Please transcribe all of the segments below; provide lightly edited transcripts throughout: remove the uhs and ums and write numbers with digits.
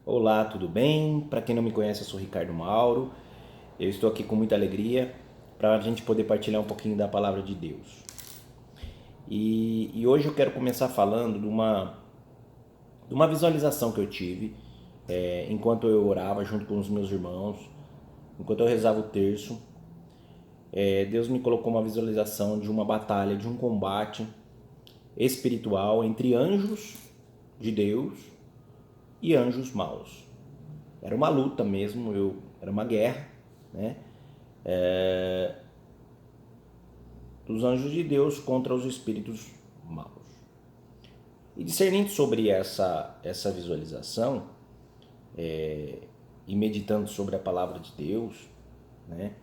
Olá, tudo bem? Para quem não me conhece, eu sou Ricardo Mauro. Eu estou aqui com muita alegria para a gente poder partilhar um pouquinho da palavra de Deus. E hoje eu quero começar falando de uma visualização que eu tive enquanto eu orava junto com os meus irmãos, enquanto eu rezava o terço. Deus me colocou uma visualização de uma batalha, de um combate espiritual entre anjos de Deus e anjos maus. Era uma luta mesmo, era uma guerra, né? Dos anjos de Deus contra os espíritos maus. E discernindo sobre essa visualização e meditando sobre a palavra de Deus, né,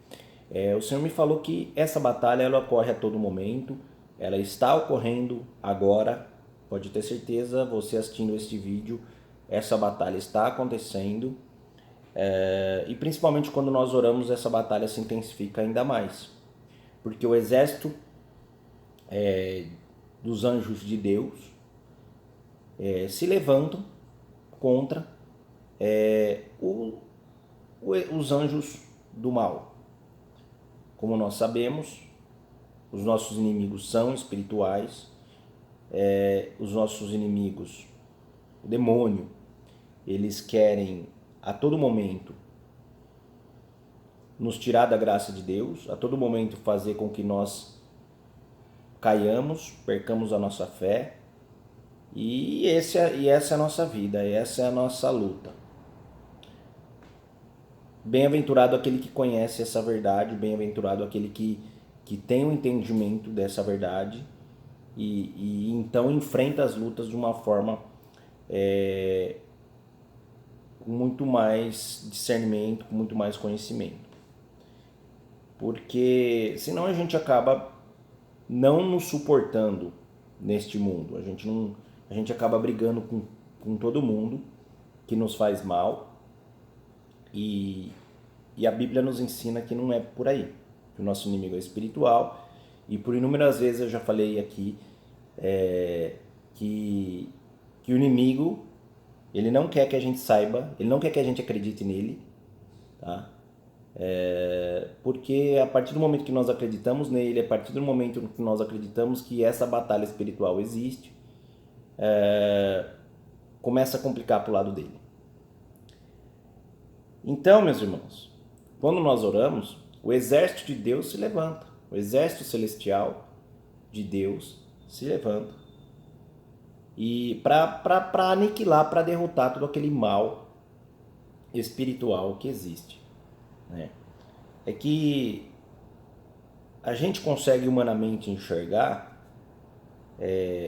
o Senhor me falou que essa batalha ela ocorre a todo momento, ela está ocorrendo agora, pode ter certeza, você assistindo este vídeo, essa batalha está acontecendo, e principalmente quando nós oramos, essa batalha se intensifica ainda mais, porque o exército dos anjos de Deus se levantam contra os anjos do mal. Como nós sabemos, os nossos inimigos são espirituais, os nossos inimigos, o demônio, eles querem a todo momento nos tirar da graça de Deus, a todo momento fazer com que nós caiamos, percamos a nossa fé, e essa é a nossa vida, essa é a nossa luta. Bem-aventurado aquele que conhece essa verdade, bem-aventurado aquele que tem o entendimento dessa verdade e então enfrenta as lutas de uma forma com muito mais discernimento, com muito mais conhecimento. Porque senão a gente acaba não nos suportando neste mundo. A gente acaba brigando com todo mundo que nos faz mal e a Bíblia nos ensina que não é por aí. Que o nosso inimigo é espiritual e por inúmeras vezes eu já falei aqui que o inimigo ele não quer que a gente saiba, ele não quer que a gente acredite nele, tá? Porque a partir do momento que nós acreditamos nele, a partir do momento que nós acreditamos que essa batalha espiritual existe, começa a complicar para o lado dele. Então, meus irmãos, quando nós oramos, o exército de Deus se levanta, o exército celestial de Deus se levanta e para aniquilar, para derrotar todo aquele mal espiritual que existe, né? É que a gente consegue humanamente enxergar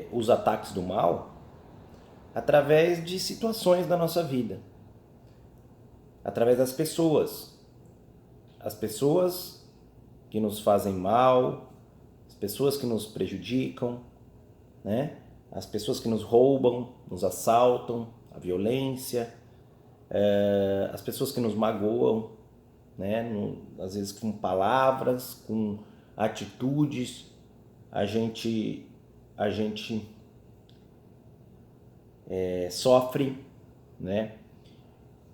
os ataques do mal através de situações da nossa vida, através das pessoas. As pessoas que nos fazem mal, as pessoas que nos prejudicam, né? As pessoas que nos roubam, nos assaltam, a violência, as pessoas que nos magoam, né? Às vezes com palavras, com atitudes, a gente sofre, né?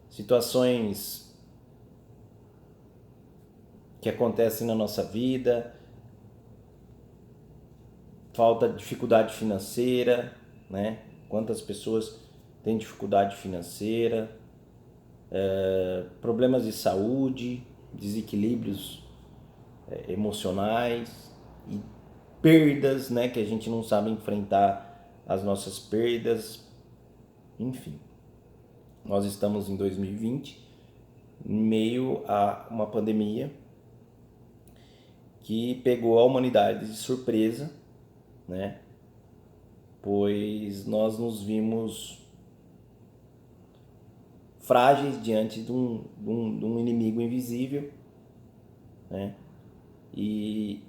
Situações que acontecem na nossa vida, falta de dificuldade financeira, né? Quantas pessoas têm dificuldade financeira, problemas de saúde, desequilíbrios emocionais e perdas, né? Que a gente não sabe enfrentar as nossas perdas, enfim. Nós estamos em 2020, em meio a uma pandemia que pegou a humanidade de surpresa, né? Pois nós nos vimos frágeis diante de um inimigo invisível, né? E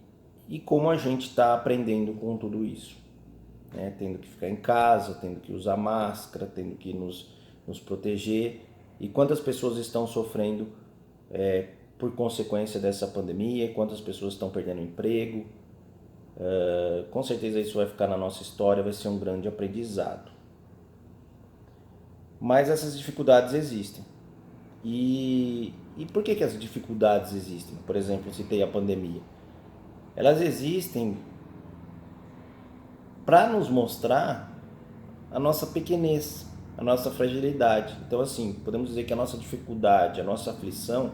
como a gente está aprendendo com tudo isso, né? Tendo que ficar em casa, tendo que usar máscara, tendo que nos proteger. E quantas pessoas estão sofrendo por consequência dessa pandemia, quantas pessoas estão perdendo emprego. Com certeza isso vai ficar na nossa história, vai ser um grande aprendizado. mas essas dificuldades existem. E por que as dificuldades existem? Por exemplo, eu citei a pandemia. Elas existem para nos mostrar a nossa pequenez, a nossa fragilidade. Então, assim, podemos dizer que a nossa dificuldade, a nossa aflição,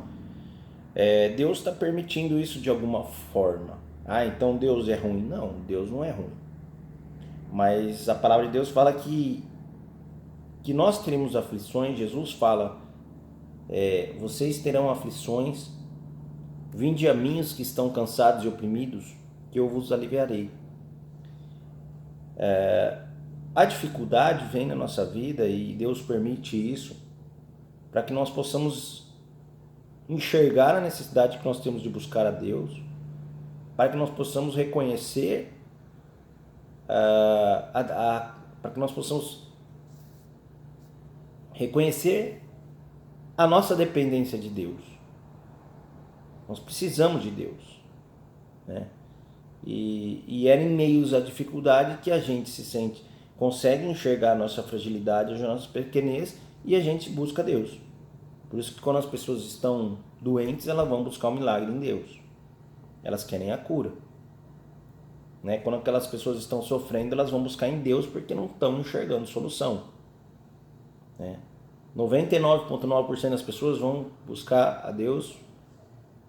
Deus está permitindo isso de alguma forma. Ah, então Deus é ruim? Não, Deus não é ruim. Mas a palavra de Deus fala que nós teremos aflições. Jesus fala, vocês terão aflições, vinde a mim os que estão cansados e oprimidos, que eu vos aliviarei. A dificuldade vem na nossa vida e Deus permite isso para que nós possamos enxergar a necessidade que nós temos de buscar a Deus, para que nós possamos reconhecer, para que nós possamos reconhecer a nossa dependência de Deus. Nós precisamos de Deus, né? E é em meio à dificuldade que a gente consegue enxergar a nossa fragilidade, a nossa pequenez, e a gente busca Deus. Por isso que quando as pessoas estão doentes, elas vão buscar um milagre em Deus. Elas querem a cura, né? Quando aquelas pessoas estão sofrendo, elas vão buscar em Deus porque não estão enxergando solução, né? 99,9% das pessoas vão buscar a Deus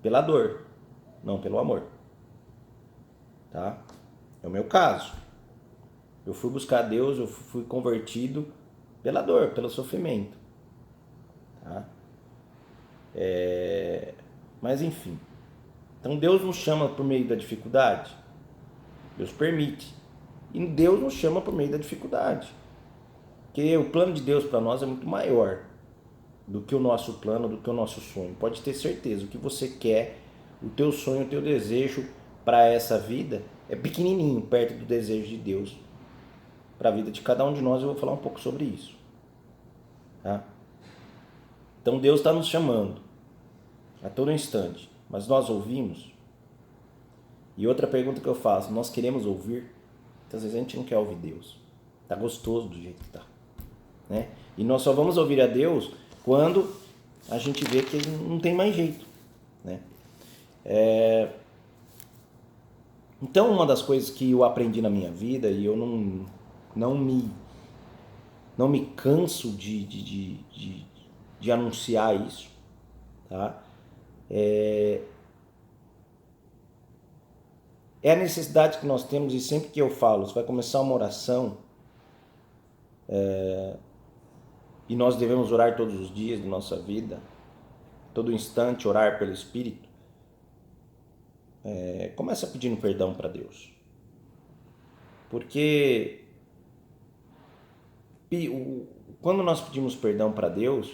pela dor, não pelo amor, tá? É o meu caso. Eu fui buscar a Deus, eu fui convertido pela dor, pelo sofrimento, tá? Mas enfim, então Deus nos chama por meio da dificuldade, Deus permite, e Deus nos chama por meio da dificuldade, porque o plano de Deus para nós é muito maior do que o nosso plano, do que o nosso sonho. Pode ter certeza, o que você quer, o teu sonho, o teu desejo para essa vida é pequenininho perto do desejo de Deus para a vida de cada um de nós. Eu vou falar um pouco sobre isso, tá? Então Deus está nos chamando a todo instante, mas nós ouvimos? E outra pergunta que eu faço, nós queremos ouvir? Então, às vezes a gente não quer ouvir Deus, tá gostoso do jeito que tá, né? E nós só vamos ouvir a Deus quando a gente vê que não tem mais jeito, né? Então, uma das coisas que eu aprendi na minha vida, e eu não me canso de anunciar isso, tá? É a necessidade que nós temos, e sempre que eu falo, você vai começar uma oração, e nós devemos orar todos os dias de nossa vida, todo instante orar pelo Espírito. Começa pedindo perdão para Deus, porque quando nós pedimos perdão para Deus,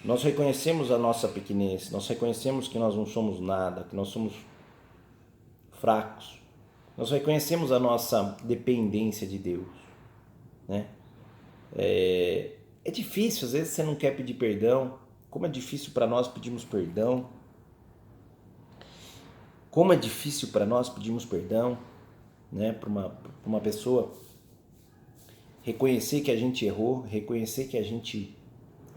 nós reconhecemos a nossa pequenez, nós reconhecemos que nós não somos nada, que nós somos fracos, nós reconhecemos a nossa dependência de Deus, né? É difícil, às vezes você não quer pedir perdão. Como é difícil para nós pedirmos perdão. Como é difícil para nós pedirmos perdão, né? Para uma pessoa reconhecer que a gente errou, reconhecer que a gente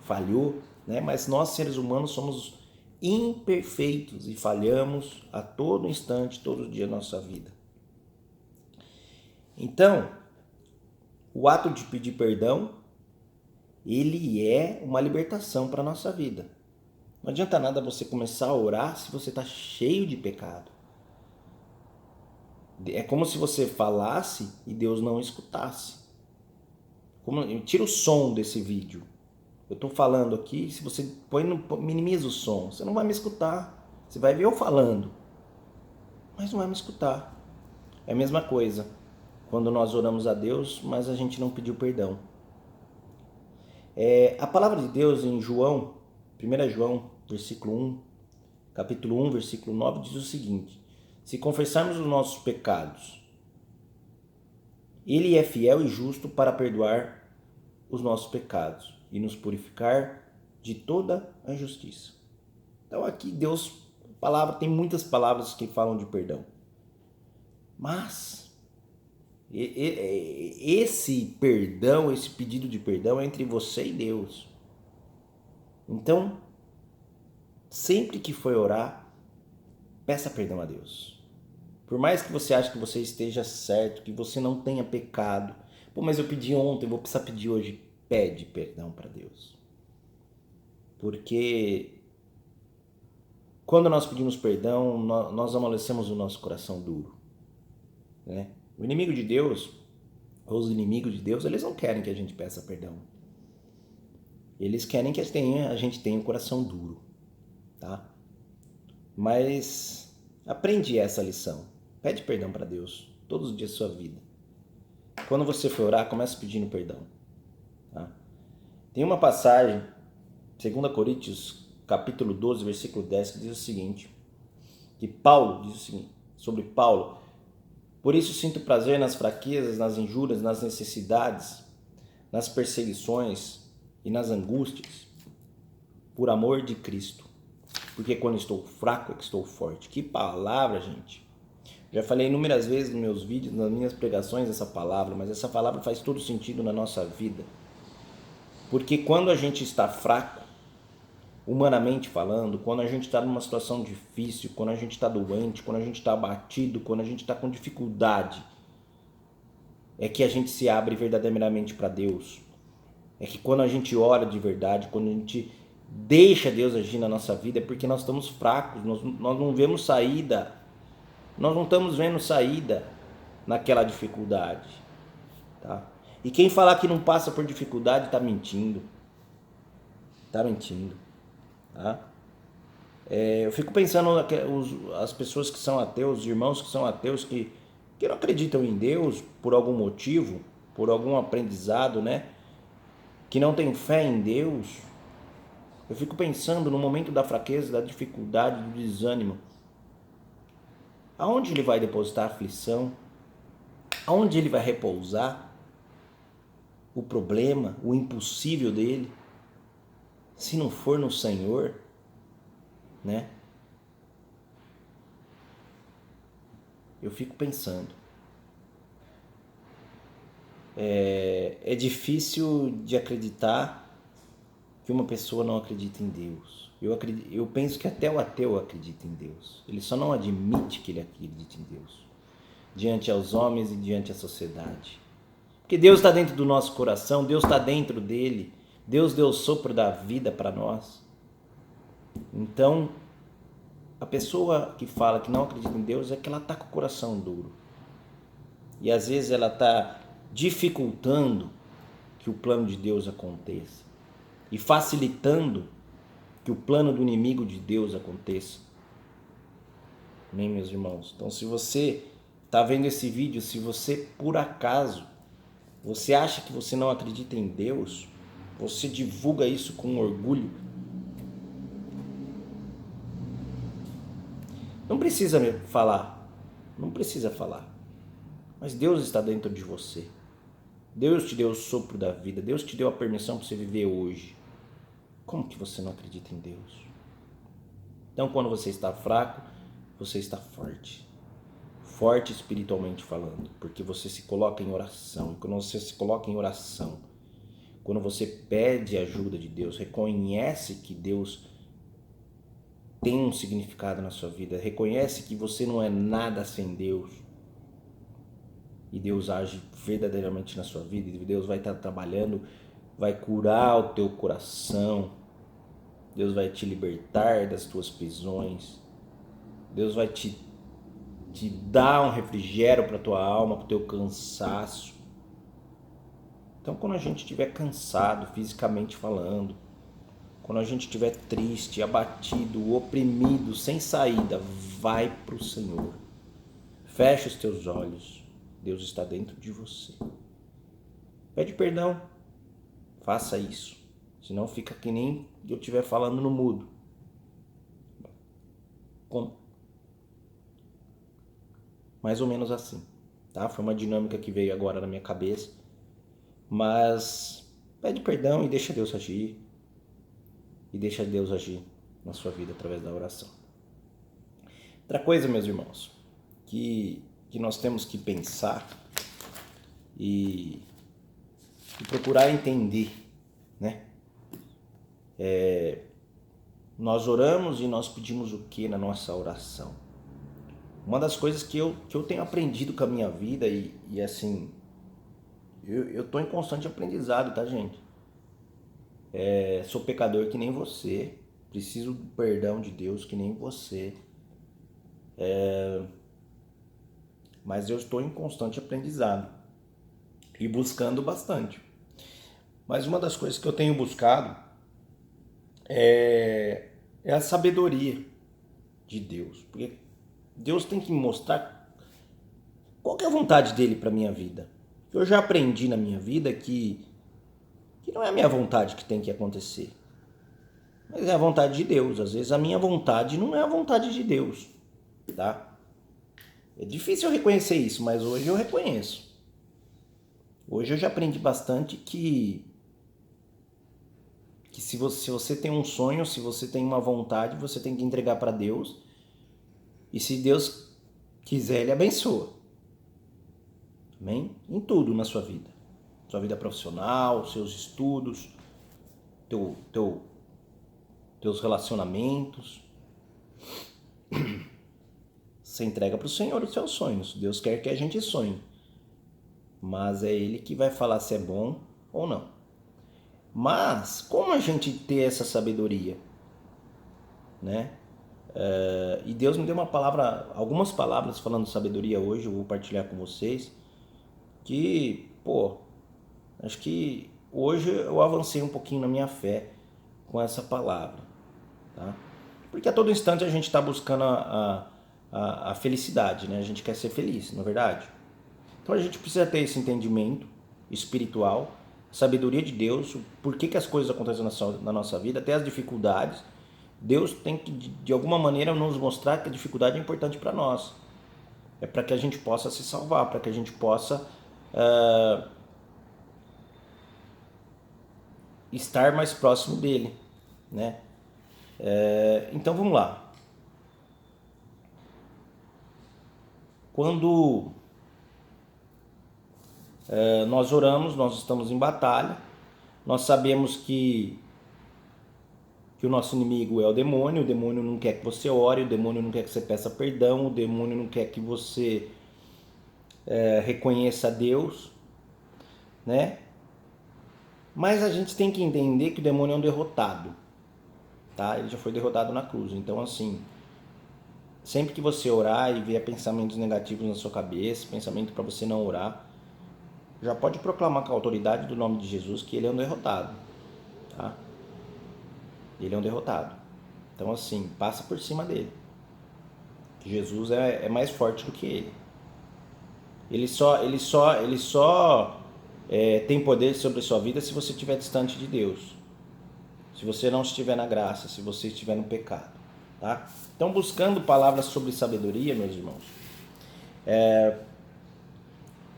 falhou, né? Mas nós, seres humanos, somos imperfeitos e falhamos a todo instante, todo dia da nossa vida. Então, o ato de pedir perdão, ele é uma libertação para a nossa vida. Não adianta nada você começar a orar se você está cheio de pecado. É como se você falasse e Deus não escutasse. Tira o som desse vídeo. Eu estou falando aqui, se você minimiza o som, você não vai me escutar. Você vai ver eu falando, mas não vai me escutar. É a mesma coisa quando nós oramos a Deus, mas a gente não pediu perdão. A palavra de Deus em João, 1 João, versículo 1, capítulo 1, versículo 9, diz o seguinte: se confessarmos os nossos pecados, Ele é fiel e justo para perdoar os nossos pecados e nos purificar de toda a injustiça. Então aqui Deus, tem muitas palavras que falam de perdão. Mas Esse perdão, esse pedido de perdão é entre você e Deus. Então, sempre que for orar, peça perdão a Deus. Por mais que você ache que você esteja certo, que você não tenha pecado. Pô, mas eu pedi ontem, vou precisar pedir hoje. Pede perdão para Deus. Porque quando nós pedimos perdão, nós amolecemos o nosso coração duro. Né? O inimigo de Deus, ou os inimigos de Deus, eles não querem que a gente peça perdão. Eles querem que a gente tenha um coração duro. Tá? Mas aprende essa lição. Pede perdão para Deus todos os dias da sua vida. Quando você for orar, comece pedindo perdão. Tá? Tem uma passagem, 2 Coríntios, capítulo 12, versículo 10, que diz o seguinte, que Paulo diz o seguinte, sobre Paulo: por isso sinto prazer nas fraquezas, nas injúrias, nas necessidades, nas perseguições e nas angústias, por amor de Cristo. Porque quando estou fraco é que estou forte. Que palavra, gente! Já falei inúmeras vezes nos meus vídeos, nas minhas pregações essa palavra, mas essa palavra faz todo sentido na nossa vida. Porque quando a gente está fraco, humanamente falando, quando a gente está numa situação difícil, quando a gente está doente, quando a gente está abatido, quando a gente está com dificuldade, é que a gente se abre verdadeiramente para Deus. É que quando a gente ora de verdade, quando a gente deixa Deus agir na nossa vida, é porque nós estamos fracos, nós não vemos saída, nós não estamos vendo saída naquela dificuldade. Tá? E quem falar que não passa por dificuldade está mentindo. Está mentindo. Tá? Eu fico pensando as pessoas que são ateus, os irmãos que são ateus, que não acreditam em Deus por algum motivo, por algum aprendizado, né? Que não tem fé em Deus. Eu fico pensando no momento da fraqueza, da dificuldade, do desânimo. Aonde ele vai depositar a aflição? Aonde ele vai repousar o problema, o impossível dele? Se não for no Senhor, né? Eu fico pensando. É difícil de acreditar que uma pessoa não acredita em Deus. Eu penso que até o ateu acredita em Deus. Ele só não admite que ele acredita em Deus. Diante aos homens e diante à sociedade. Porque Deus está dentro do nosso coração, Deus está dentro dele. Deus deu o sopro da vida para nós. Então, a pessoa que fala que não acredita em Deus é que ela está com o coração duro. E às vezes ela está dificultando que o plano de Deus aconteça. E facilitando que o plano do inimigo de Deus aconteça. Amém, meus irmãos? Então, se você está vendo esse vídeo, se você, por acaso, você acha que você não acredita em Deus, você divulga isso com orgulho. Não precisa falar, não precisa falar. Mas Deus está dentro de você. Deus te deu o sopro da vida, Deus te deu a permissão para você viver hoje. Como que você não acredita em Deus? Então, quando você está fraco, você está forte. Forte espiritualmente falando, porque você se coloca em oração. Quando você se coloca em oração, quando você pede a ajuda de Deus, reconhece que Deus tem um significado na sua vida, reconhece que você não é nada sem Deus, e Deus age verdadeiramente na sua vida, e Deus vai estar trabalhando, vai curar o teu coração, Deus vai te libertar das tuas prisões, Deus vai te dar um refrigério para a tua alma, para o teu cansaço. Então, quando a gente estiver cansado, fisicamente falando, quando a gente estiver triste, abatido, oprimido, sem saída, vai para o Senhor. Fecha os teus olhos. Deus está dentro de você. Pede perdão. Faça isso. Senão fica que nem eu estiver falando no mudo. Mais ou menos assim. Tá? Foi uma dinâmica que veio agora na minha cabeça. Mas pede perdão e deixa Deus agir. E deixa Deus agir na sua vida através da oração. Outra coisa, meus irmãos, que nós temos que pensar e procurar entender, né? Nós oramos e nós pedimos o que na nossa oração? Uma das coisas que eu tenho aprendido com a minha vida e assim, eu tô em constante aprendizado, tá, gente? Sou pecador que nem você, preciso do perdão de Deus que nem você, mas eu estou em constante aprendizado e buscando bastante. Mas uma das coisas que eu tenho buscado é a sabedoria de Deus, porque Deus tem que me mostrar qual que é a vontade dele para minha vida. Eu já aprendi na minha vida que não é a minha vontade que tem que acontecer, mas é a vontade de Deus. Às vezes a minha vontade não é a vontade de Deus, tá? É difícil eu reconhecer isso, mas hoje eu reconheço. Hoje eu já aprendi bastante que se você tem um sonho, se você tem uma vontade, você tem que entregar para Deus. E se Deus quiser, Ele abençoa. Amém? Em tudo na sua vida. Sua vida profissional, seus estudos, teus relacionamentos. Você entrega para o Senhor os seus sonhos. Deus quer que a gente sonhe. Mas é Ele que vai falar se é bom ou não. Mas, como a gente ter essa sabedoria? Né? E Deus me deu algumas palavras falando de sabedoria hoje, eu vou partilhar com vocês, que, acho que hoje eu avancei um pouquinho na minha fé com essa palavra, tá? Porque a todo instante a gente está buscando a felicidade, né? A gente quer ser feliz, não é verdade? Então a gente precisa ter esse entendimento espiritual, sabedoria de Deus, por que as coisas acontecem na nossa vida, até as dificuldades. Deus tem que, de alguma maneira, nos mostrar que a dificuldade é importante para nós. É para que a gente possa se salvar, para que a gente possa estar mais próximo dele, né? Então vamos lá. Quando nós oramos, nós estamos em batalha, nós sabemos que o nosso inimigo é o demônio não quer que você ore, o demônio não quer que você peça perdão, o demônio não quer que você reconheça Deus, né? Mas a gente tem que entender que o demônio é um derrotado, tá? Ele já foi derrotado na cruz, então assim, sempre que você orar e vier pensamentos negativos na sua cabeça, pensamento para você não orar, já pode proclamar com a autoridade do nome de Jesus que ele é um derrotado, tá? Ele é um derrotado. Então assim, passa por cima dele. Jesus é mais forte do que ele. Ele só tem poder sobre a sua vida se você estiver distante de Deus. Se você não estiver na graça, se você estiver no pecado, tá? Então, buscando palavras sobre sabedoria, meus irmãos,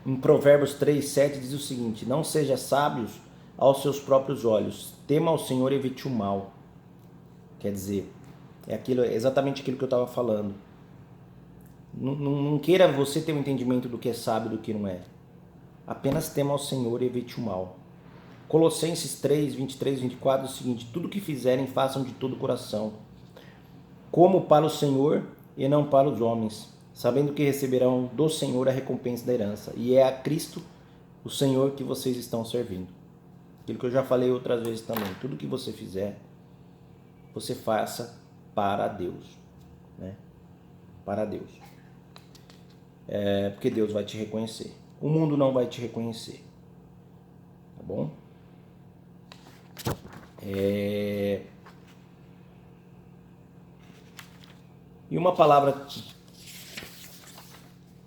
em Provérbios 3:7 diz o seguinte: não seja sábios aos seus próprios olhos, tema ao Senhor e evite o mal. Quer dizer, é exatamente aquilo que eu estava falando. Não queira você ter um entendimento do que é sábio e do que não é. Apenas tema ao Senhor e evite o mal. Colossenses 3:23-24 diz o seguinte: tudo que fizerem, façam de todo o coração, como para o Senhor e não para os homens, sabendo que receberão do Senhor a recompensa da herança, e é a Cristo, o Senhor, que vocês estão servindo. Aquilo que eu já falei outras vezes também, tudo que você fizer, você faça para Deus, né? Para Deus. Porque Deus vai te reconhecer. O mundo não vai te reconhecer. Tá bom? E uma palavra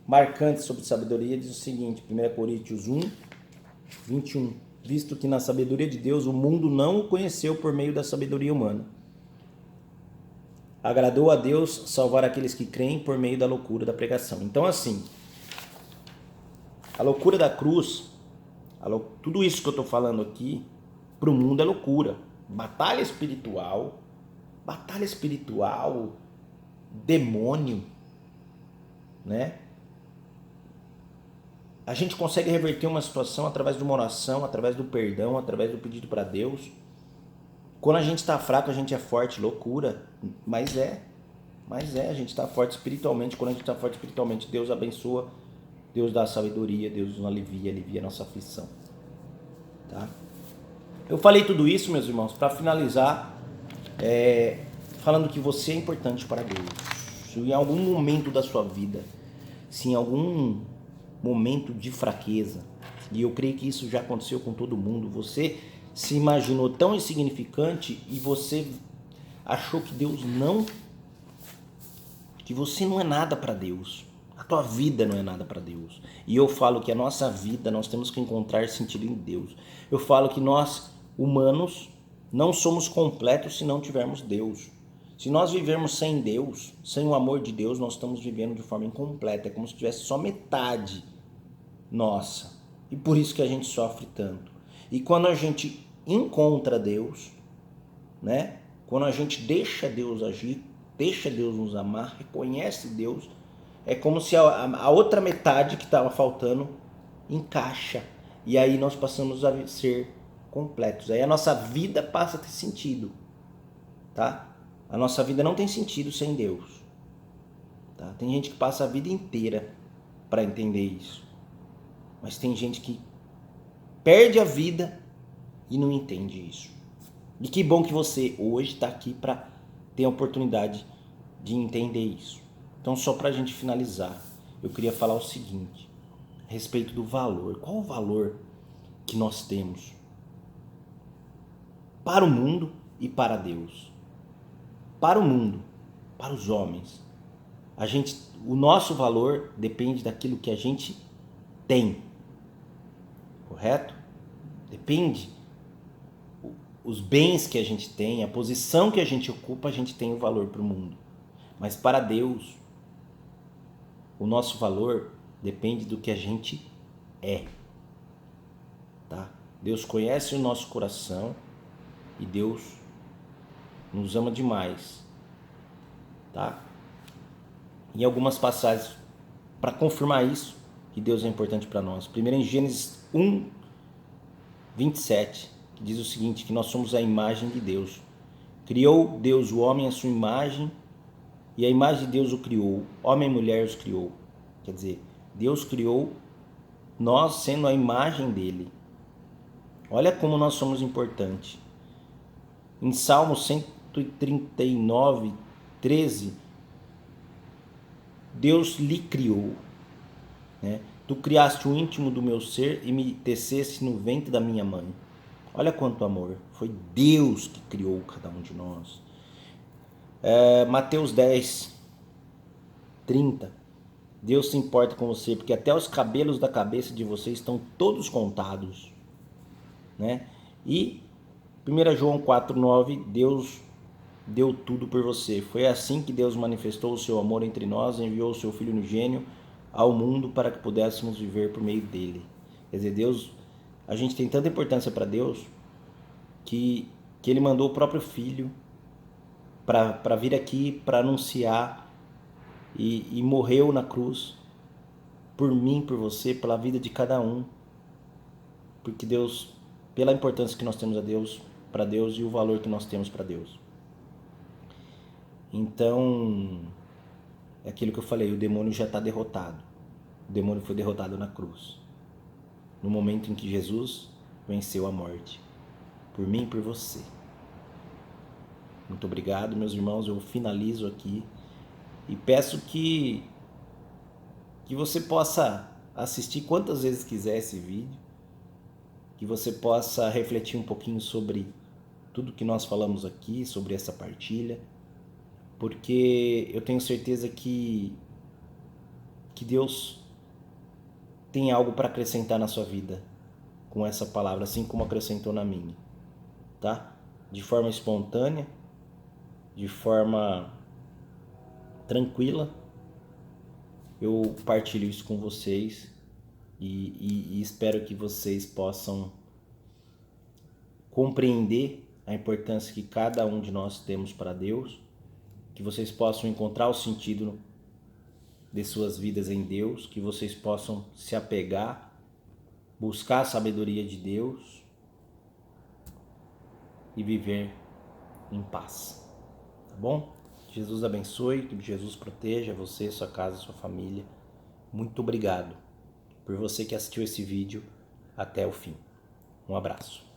marcante sobre sabedoria diz o seguinte, 1 Coríntios 1:21. Visto que na sabedoria de Deus o mundo não o conheceu por meio da sabedoria humana. Agradou a Deus salvar aqueles que creem por meio da loucura da pregação. Então assim, a loucura da cruz, tudo isso que eu estou falando aqui, para o mundo é loucura. Batalha espiritual, demônio, né? A gente consegue reverter uma situação através de uma oração, através do perdão, através do pedido para Deus. Quando a gente está fraco, a gente é forte, loucura, mas a gente está forte espiritualmente. Quando a gente está forte espiritualmente, Deus abençoa, Deus dá sabedoria, Deus nos alivia a nossa aflição. Tá? Eu falei tudo isso, meus irmãos, para finalizar, falando que você é importante para Deus. Se em algum momento da sua vida, se em algum momento de fraqueza, e eu creio que isso já aconteceu com todo mundo, você se imaginou tão insignificante e você achou que que você não é nada para Deus. A tua vida não é nada para Deus. E eu falo que a nossa vida nós temos que encontrar sentido em Deus. Eu falo que nós, humanos, não somos completos se não tivermos Deus. Se nós vivermos sem Deus, sem o amor de Deus, nós estamos vivendo de forma incompleta. É como se tivesse só metade nossa. E por isso que a gente sofre tanto. E quando a gente encontra Deus, né? Quando a gente deixa Deus agir, deixa Deus nos amar, reconhece Deus, é como se a outra metade que estava faltando encaixa. E aí nós passamos a ser completos. Aí a nossa vida passa a ter sentido. Tá? A nossa vida não tem sentido sem Deus. Tá? Tem gente que passa a vida inteira para entender isso. Mas tem gente que perde a vida e não entende isso. E que bom que você hoje está aqui para ter a oportunidade de entender isso. Então, só para a gente finalizar, eu queria falar o seguinte, a respeito do valor. Qual o valor que nós temos para o mundo e para Deus? Para o mundo, para os homens. O nosso valor depende daquilo que a gente tem. Correto? Depende. Os bens que a gente tem, a posição que a gente ocupa, a gente tem o valor para o mundo. Mas para Deus, o nosso valor depende do que a gente é. Tá? Deus conhece o nosso coração e Deus nos ama demais. Tá? Em algumas passagens, para confirmar isso, que Deus é importante para nós. Primeiro em Gênesis 1, 27, que diz o seguinte, que nós somos a imagem de Deus. Criou Deus o homem à sua imagem, e a imagem de Deus o criou. Homem e mulher os criou. Quer dizer, Deus criou nós sendo a imagem dele. Olha como nós somos importantes. Em Salmo 139, 13, Deus lhe criou. Né? Tu criaste o íntimo do meu ser e me teceste no ventre da minha mãe. Olha quanto amor. Foi Deus que criou cada um de nós. Mateus 10, 30. Deus se importa com você, porque até os cabelos da cabeça de você estão todos contados. Né? E 1 João 4,9, Deus deu tudo por você. Foi assim que Deus manifestou o seu amor entre nós, enviou o seu Filho unigênito ao mundo para que pudéssemos viver por meio dele. Quer dizer, Deus, a gente tem tanta importância para Deus que ele mandou o próprio Filho para vir aqui, para anunciar e morreu na cruz por mim, por você, pela vida de cada um. Porque Deus, pela importância que nós temos a Deus, para Deus e o valor que nós temos para Deus. Então, é aquilo que eu falei, o demônio já está derrotado. O demônio foi derrotado na cruz. No momento em que Jesus venceu a morte. Por mim e por você. Muito obrigado, meus irmãos. Eu finalizo aqui. E peço que você possa assistir quantas vezes quiser esse vídeo. Que você possa refletir um pouquinho sobre tudo que nós falamos aqui, sobre essa partilha. Porque eu tenho certeza que Deus tem algo para acrescentar na sua vida com essa palavra, assim como acrescentou na minha, tá? De forma espontânea, de forma tranquila, eu partilho isso com vocês e espero que vocês possam compreender a importância que cada um de nós temos para Deus, que vocês possam encontrar o sentido de suas vidas em Deus, que vocês possam se apegar, buscar a sabedoria de Deus e viver em paz. Tá bom? Jesus abençoe, que Jesus proteja você, sua casa, sua família. Muito obrigado por você que assistiu esse vídeo até o fim. Um abraço.